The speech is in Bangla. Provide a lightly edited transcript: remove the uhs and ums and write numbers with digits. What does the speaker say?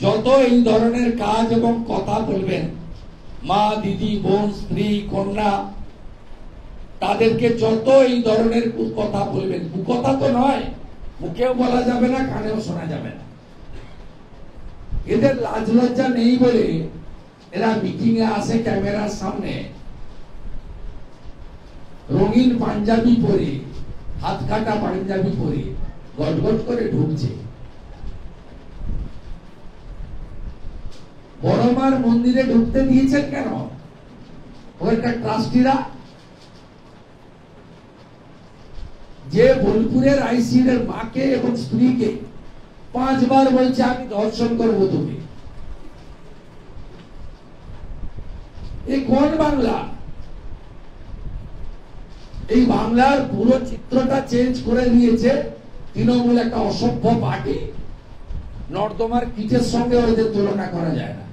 যত এই ধরনের কাজ এবং কথা বলবেন, মা, দিদি, বোন, স্ত্রী, কন্যা, তাদেরকে যত এই ধরনের কথা বলবেন, কুকথা তো নয়, মুখেও বলা যাবে না, কানেও শোনা যাবে না। এদের লাজ লজ্জা নেই বলে এরা মিটিং এ আসে ক্যামেরার সামনে রঙিন পাঞ্জাবি পরে, হাত কাটা পাঞ্জাবি পরে গটগট করে ঢুকছে। বড়মার মন্দিরে ঢুকতে দিয়েছেন কেন ওখানকার ট্রাস্টিরা? যে বোলপুরের আইসির মাকে এবং স্ত্রীকে 5 বার বলছে আমি দর্শন করবো তুমি, এই কোন বাংলা? এই বাংলার পুরো চিত্রটা চেঞ্জ করে দিয়েছে তৃণমূল, একটা অসভ্য পার্টি। নর্দমার কিটের সঙ্গে ওদের তুলনা করা যায় না।